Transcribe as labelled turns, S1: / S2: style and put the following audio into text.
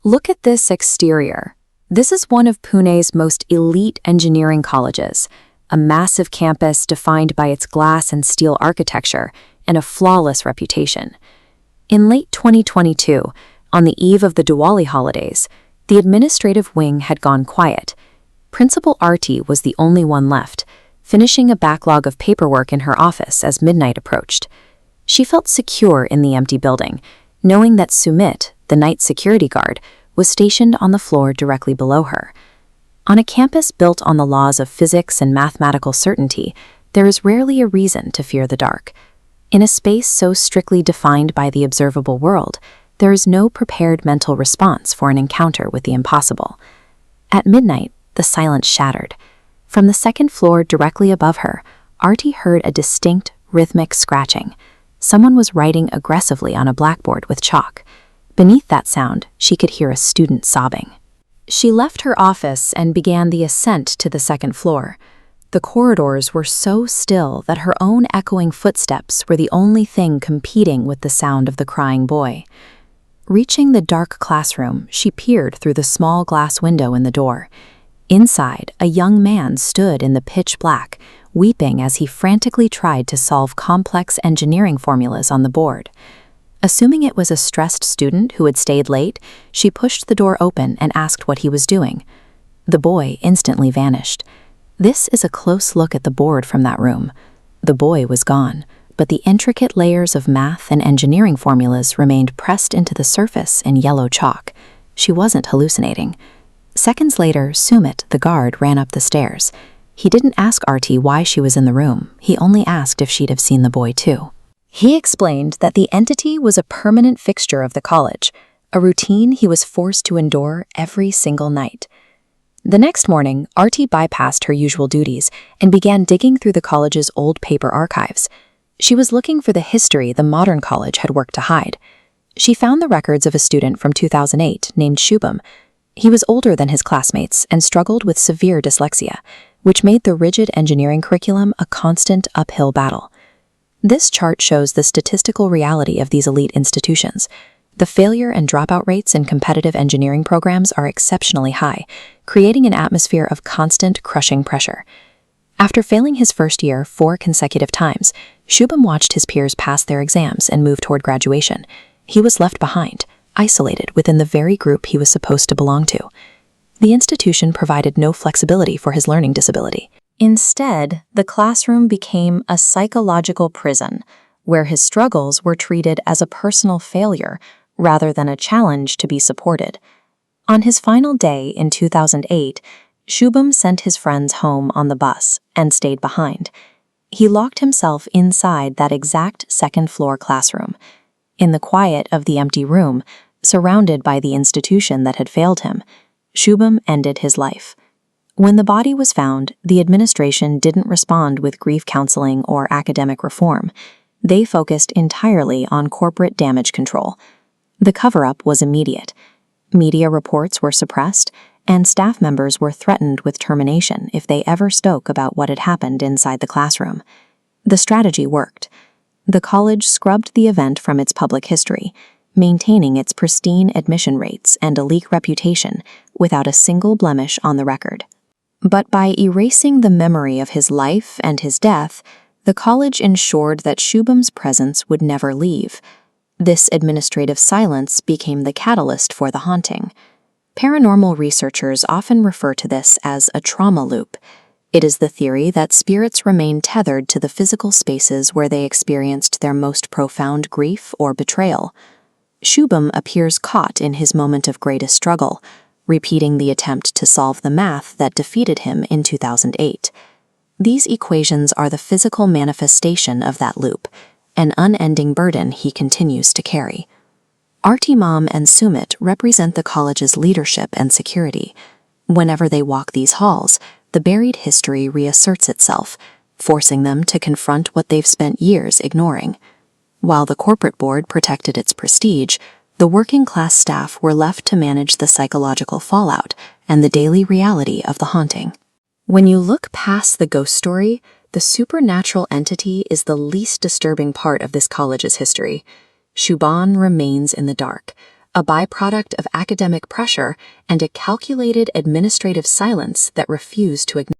S1: Look at this exterior. This is one of Pune's most elite engineering colleges, a massive campus defined by its glass and steel architecture and a flawless reputation. In late 2022, on the eve of the Diwali holidays, the administrative wing had gone quiet. Principal Arti was the only one left, finishing a backlog of paperwork in her office as midnight approached. She felt secure in the empty building, knowing that Sumit, the night security guard, was stationed on the floor directly below her. On a campus built on the laws of physics and mathematical certainty, there is rarely a reason to fear the dark. In a space so strictly defined by the observable world, there is no prepared mental response for an encounter with the impossible. At midnight, the silence shattered. From the second floor directly above her, Arti heard a distinct, rhythmic scratching. Someone was writing aggressively on a blackboard with chalk. Beneath that sound, she could hear a student sobbing. She left her office and began the ascent to the second floor. The corridors were so still that her own echoing footsteps were the only thing competing with the sound of the crying boy. Reaching the dark classroom, she peered through the small glass window in the door. Inside, a young man stood in the pitch black, weeping as he frantically tried to solve complex engineering formulas on the board. Assuming it was a stressed student who had stayed late, she pushed the door open and asked what he was doing. The boy instantly vanished. This is a close look at the board from that room. The boy was gone, but the intricate layers of math and engineering formulas remained pressed into the surface in yellow chalk. She wasn't hallucinating. Seconds later, Sumit, the guard, ran up the stairs. He didn't ask Arti why she was in the room. He only asked if she'd have seen the boy too. He explained that the entity was a permanent fixture of the college, a routine he was forced to endure every single night. The next morning, Arti bypassed her usual duties and began digging through the college's old paper archives. She was looking for the history the modern college had worked to hide. She found the records of a student from 2008 named Shubham. He was older than his classmates and struggled with severe dyslexia, which made the rigid engineering curriculum a constant uphill battle. This chart shows the statistical reality of these elite institutions. The failure and dropout rates in competitive engineering programs are exceptionally high, creating an atmosphere of constant, crushing pressure. After failing his first year 4 consecutive times, Shubham watched his peers pass their exams and move toward graduation. He was left behind, isolated within the very group he was supposed to belong to. The institution provided no flexibility for his learning disability. Instead, the classroom became a psychological prison, where his struggles were treated as a personal failure rather than a challenge to be supported. On his final day in 2008, Shubham sent his friends home on the bus and stayed behind. He locked himself inside that exact second-floor classroom. In the quiet of the empty room, surrounded by the institution that had failed him, Shubham ended his life. When the body was found, the administration didn't respond with grief counseling or academic reform. They focused entirely on corporate damage control. The cover-up was immediate. Media reports were suppressed, and staff members were threatened with termination if they ever spoke about what had happened inside the classroom. The strategy worked. The college scrubbed the event from its public history, maintaining its pristine admission rates and elite reputation without a single blemish on the record. But by erasing the memory of his life and his death, the college ensured that Shubham's presence would never leave. This administrative silence became the catalyst for the haunting. Paranormal researchers often refer to this as a trauma loop. It is the theory that spirits remain tethered to the physical spaces where they experienced their most profound grief or betrayal. Shubham appears caught in his moment of greatest struggle, repeating the attempt to solve the math that defeated him in 2008. These equations are the physical manifestation of that loop, an unending burden he continues to carry. Artimam and Sumit represent the college's leadership and security. Whenever they walk these halls, the buried history reasserts itself, forcing them to confront what they've spent years ignoring. While the corporate board protected its prestige, the working-class staff were left to manage the psychological fallout and the daily reality of the haunting. When you look past the ghost story, the supernatural entity is the least disturbing part of this college's history. Shubham remains in the dark, a byproduct of academic pressure and a calculated administrative silence that refused to acknowledge.